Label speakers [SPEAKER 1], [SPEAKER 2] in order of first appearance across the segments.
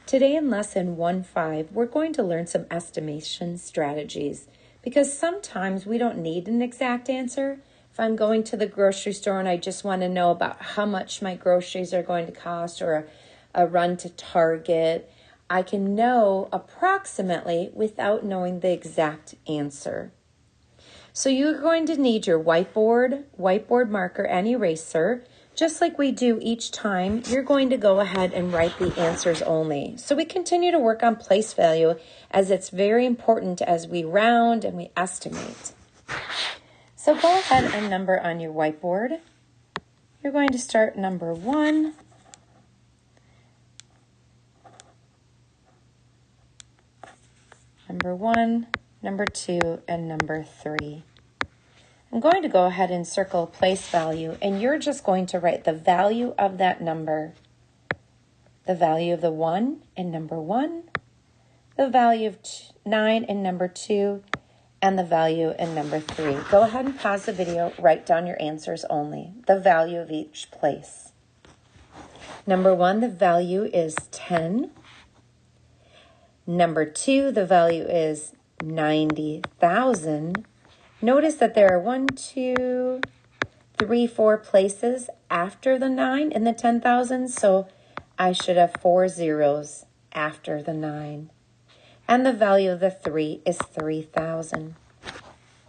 [SPEAKER 1] Today in Lesson 1.5, we're going to learn some estimation strategies because sometimes we don't need an exact answer. If I'm going to the grocery store and I just want to know about how much my groceries are going to cost or a run to Target, I can know approximately without knowing the exact answer. So you're going to need your whiteboard marker, and eraser. Just like we do each time, you're going to go ahead and write the answers only. So we continue to work on place value as it's very important as we round and we estimate. So go ahead and number on your whiteboard. You're going to start number 1. Number 1, number 2, and number 3. I'm going to go ahead and circle place value, and you're just going to write the value of that number, the value of the 1 in number 1, the value of 9 in number 2, and the value in number 3. Go ahead and pause the video, write down your answers only, the value of each place. Number 1, the value is 10. Number 2, the value is 90,000. Notice that there are 1, 2, 3, 4 places after the 9 in the 10,000, so I should have 4 zeros after the 9. And the value of the 3 is 3,000.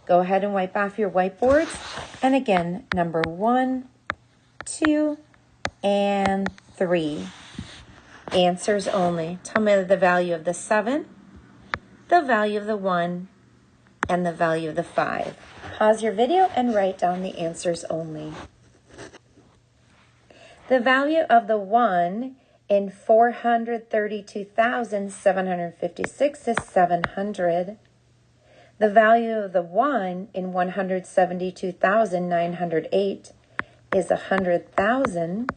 [SPEAKER 1] Go ahead and wipe off your whiteboards. And again, number 1, 2, and 3. Answers only. Tell me the value of the 7, the value of the 1, and the value of the 5. Pause your video and write down the answers only. The value of the 1 in 432,756 is 700. The value of the 1 in 172,908 is 100,000.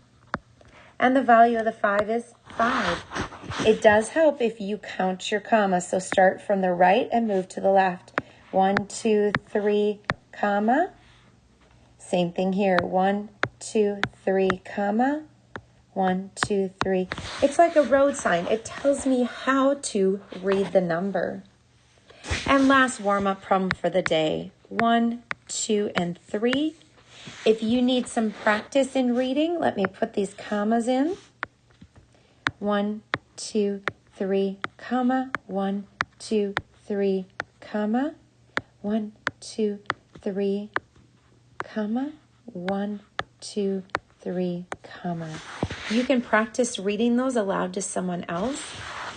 [SPEAKER 1] And the value of the 5 is 5. It does help if you count your commas, so start from the right and move to the left. 1, 2, 3, comma. Same thing here. 1, 2, 3, comma. 1, 2, 3. It's like a road sign. It tells me how to read the number. And last warm-up problem for the day. 1, 2, and 3. If you need some practice in reading, let me put these commas in. 1, 2, 3, comma. 1, 2, 3, comma. 1, 2, 3, comma. 1, 2, 3, comma. You can practice reading those aloud to someone else.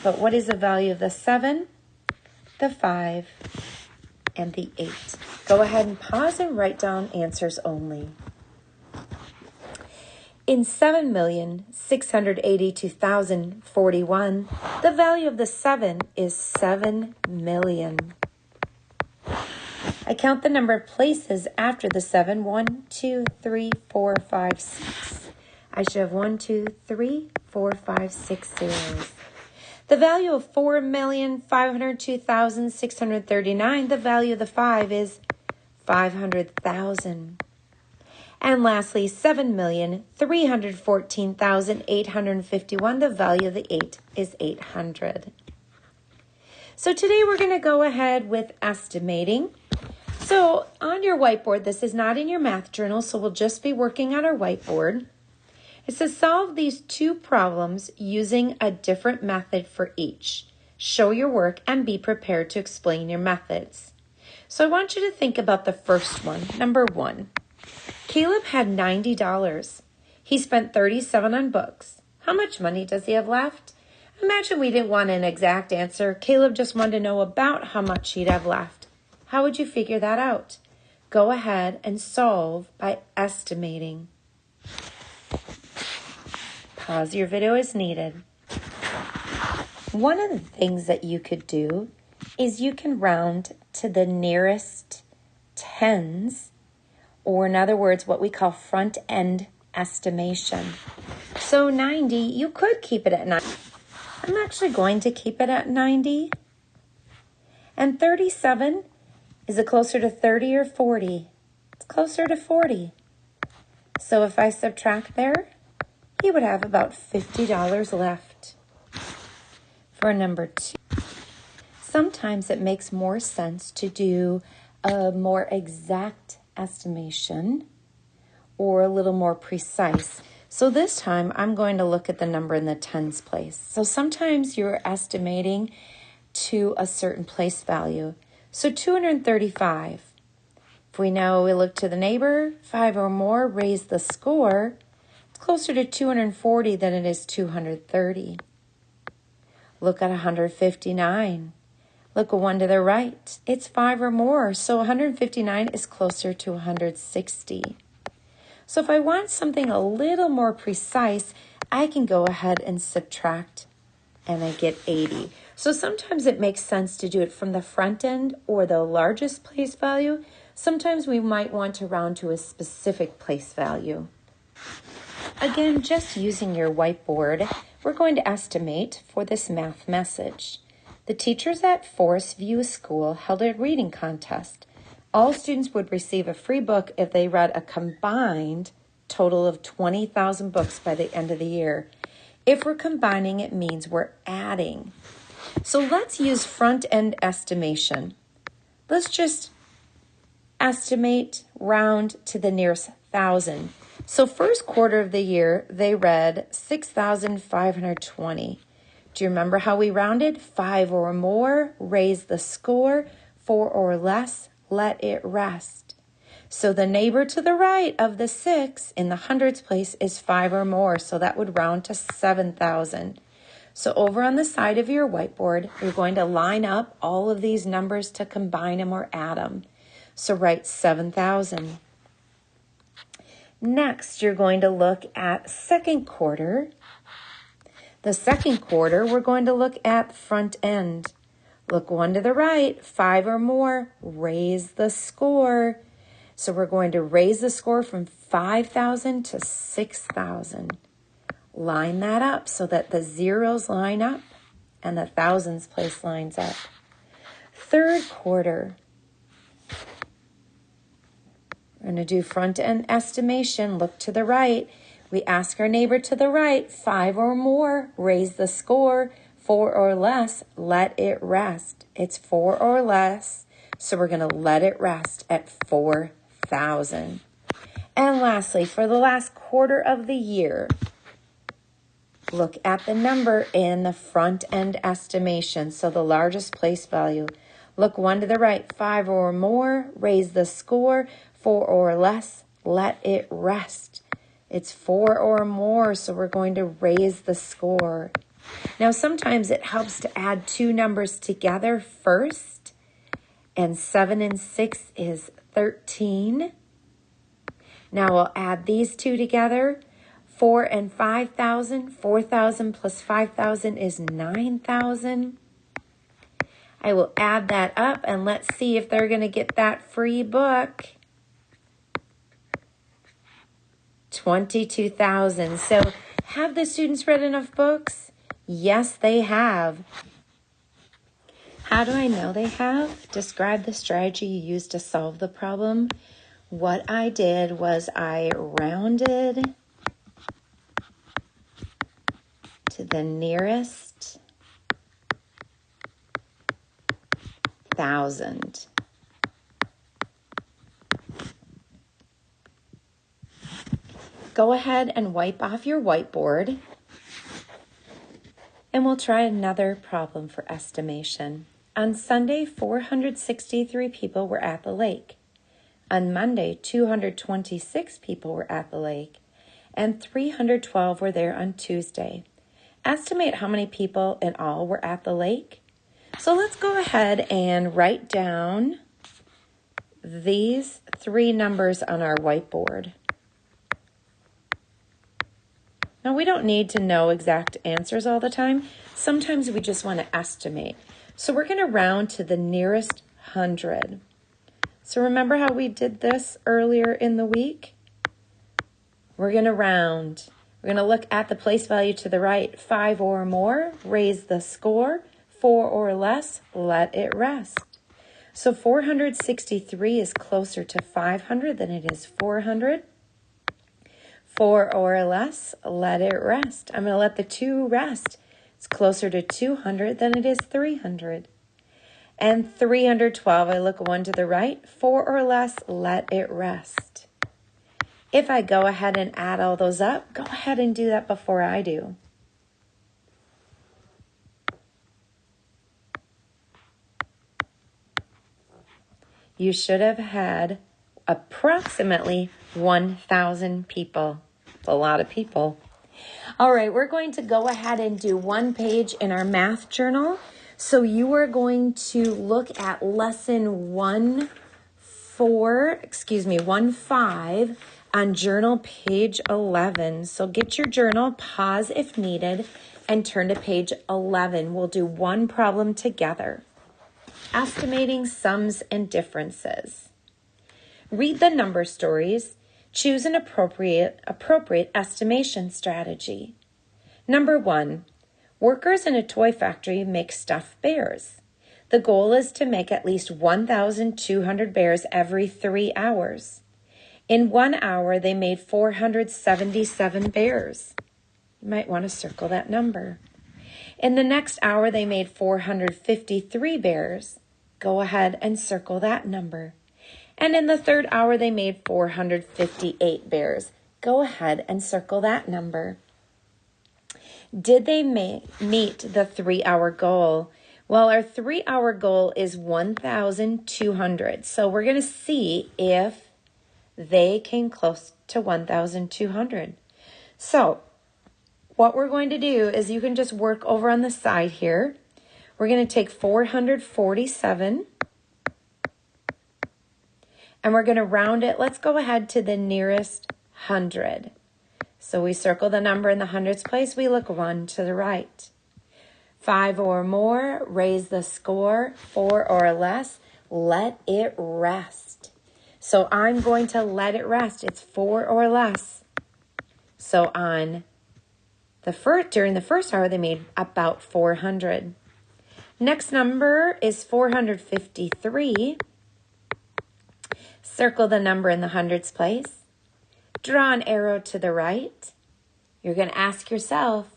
[SPEAKER 1] But what is the value of the 7, the 5, and the 8? Go ahead and pause and write down answers only. In 7,682,041, the value of the 7 is 7 million. I count the number of places after the 7. 1, 2, 3, 4, 5, 6. I should have 1, 2, 3, 4, 5, 6 zeros. The value of 4,502,639, the value of the 5 is 500,000. And lastly, 7,314,851, the value of the 8 is 800. So today we're going to go ahead with estimating. So on your whiteboard, this is not in your math journal, so we'll just be working on our whiteboard. It says solve these 2 problems using a different method for each. Show your work and be prepared to explain your methods. So I want you to think about the first one. Number 1, Caleb had $90. He spent $37 on books. How much money does he have left? Imagine we didn't want an exact answer. Caleb just wanted to know about how much he'd have left. How would you figure that out? Go ahead and solve by estimating. Pause your video as needed. One of the things that you could do is you can round to the nearest tens, or in other words, what we call front end estimation. So 90, you could keep it at 90. I'm actually going to keep it at 90. And 37, is it closer to 30 or 40? It's closer to 40. So if I subtract there, he would have about $50 left. For number 2, sometimes it makes more sense to do a more exact estimation or a little more precise. So this time I'm going to look at the number in the tens place. So sometimes you're estimating to a certain place value. So 235. If we know we look to the neighbor, 5 or more, raise the score. It's closer to 240 than it is 230. Look at 159. Look at one to the right. It's 5 or more, so 159 is closer to 160. So if I want something a little more precise, I can go ahead and subtract, and I get 80. So sometimes it makes sense to do it from the front end or the largest place value. Sometimes we might want to round to a specific place value. Again, just using your whiteboard, we're going to estimate for this math message. The teachers at Forest View School held a reading contest. All students would receive a free book if they read a combined total of 20,000 books by the end of the year. If we're combining, it means we're adding. So let's use front-end estimation. Let's just estimate, round to the nearest 1,000. So first quarter of the year, they read 6,520. Do you remember how we rounded? 5 or more, raise the score. 4 or less, let it rest. So the neighbor to the right of the 6 in the hundreds place is 5 or more, so that would round to 7,000. So over on the side of your whiteboard, you're going to line up all of these numbers to combine them or add them. So write 7,000. Next, you're going to look at second quarter. The second quarter, we're going to look at front end. Look one to the right, 5 or more, raise the score. So we're going to raise the score from 5,000 to 6,000. Line that up so that the zeros line up and the thousands place lines up. Third quarter, we're going to do front end estimation. Look to the right. We ask our neighbor to the right, 5 or more, raise the score. 4 or less, let it rest. It's 4 or less, so we're going to let it rest at 4,000. And lastly, for the last quarter of the year, look at the number in the front end estimation, so the largest place value. Look one to the right, 5 or more, raise the score. 4 or less, let it rest. It's 4 or more, so we're going to raise the score. Now, sometimes it helps to add two numbers together first, and 7 and 6 is 13. Now we'll add these two together. 4 and 5,000. 4,000 plus 5,000 is 9,000. I will add that up, and let's see if they're going to get that free book. 22,000. So have the students read enough books? Yes, they have. How do I know they have? Describe the strategy you used to solve the problem. What I did was I rounded to the nearest 1,000. Go ahead and wipe off your whiteboard. And we'll try another problem for estimation. On Sunday, 463 people were at the lake. On Monday, 226 people were at the lake. And 312 were there on Tuesday. Estimate how many people in all were at the lake. So let's go ahead and write down these three numbers on our whiteboard. Now, we don't need to know exact answers all the time. Sometimes we just want to estimate. So we're going to round to the nearest 100. So remember how we did this earlier in the week? We're going to round. We're going to look at the place value to the right. 5 or more, raise the score. 4 or less, let it rest. So 463 is closer to 500 than it is 400. 4 or less, let it rest. I'm going to let the 2 rest. It's It's closer to 200 than it is 300. And 312, I look 1 to the right, 4 or less, let it rest. If I go ahead and add all those up, go ahead and do that before I do. You should have had approximately 1,000 people. It's a lot of people. All right, we're going to go ahead and do one page in our math journal. So you are going to look at lesson 1.5 on journal page 11. So get your journal, pause if needed, and turn to page 11. We'll do one problem together. Estimating sums and differences. Read the number stories. Choose an appropriate estimation strategy. Number 1, workers in a toy factory make stuffed bears. The goal is to make at least 1,200 bears every 3 hours. In 1 hour, they made 477 bears. You might want to circle that number. In the next hour, they made 453 bears. Go ahead and circle that number. And in the third hour, they made 458 bears. Go ahead and circle that number. Did they meet the 3-hour goal? Well, our 3-hour goal is 1,200. So we're going to see if they came close to 1,200. So what we're going to do is you can just work over on the side here. We're going to take 447 and we're going to round it. Let's go ahead to the nearest 100. So we circle the number in the hundreds place. We look 1 to the right. 5 or more, raise the score. 4 or less, let it rest. So I'm going to let it rest. It's 4 or less. So on during the first hour, they made about 400. Next number is 453. Circle the number in the hundreds place. Draw an arrow to the right. You're going to ask yourself,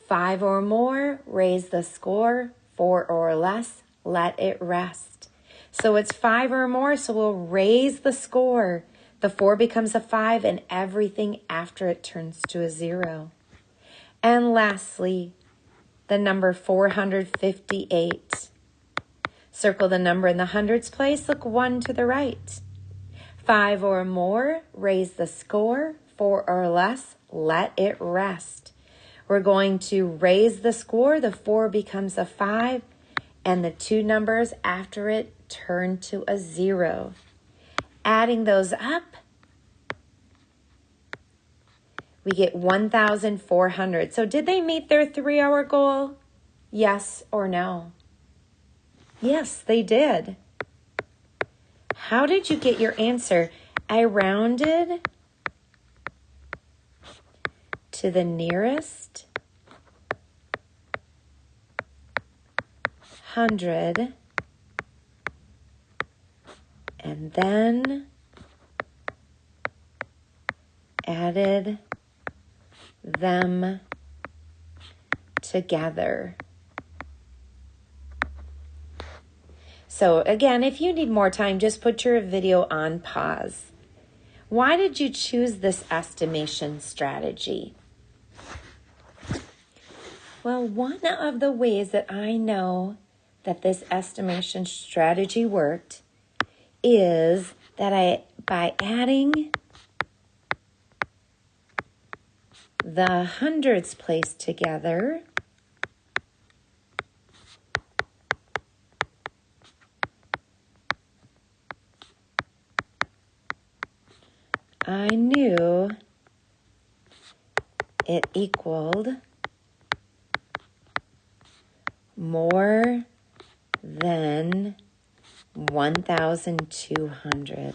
[SPEAKER 1] 5 or more, raise the score. 4 or less, let it rest. So it's 5 or more, so we'll raise the score. The 4 becomes a 5, and everything after it turns to a 0. And lastly, the number 458. Circle the number in the hundreds place. Look 1 to the right. 5 or more, raise the score. 4 or less, let it rest. We're going to raise the score. The 4 becomes a 5, and the 2 numbers after it turn to a 0. Adding those up, we get 1,400. So did they meet their 3-hour goal? Yes or no? Yes, they did. How did you get your answer? I rounded to the nearest 100 and then added them together. So again, if you need more time, just put your video on pause. Why did you choose this estimation strategy? Well, one of the ways that I know that this estimation strategy worked is that by adding the hundreds place together, I knew it equaled more than 1,200.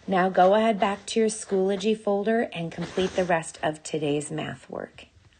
[SPEAKER 1] Now go ahead back to your Schoology folder and complete the rest of today's math work.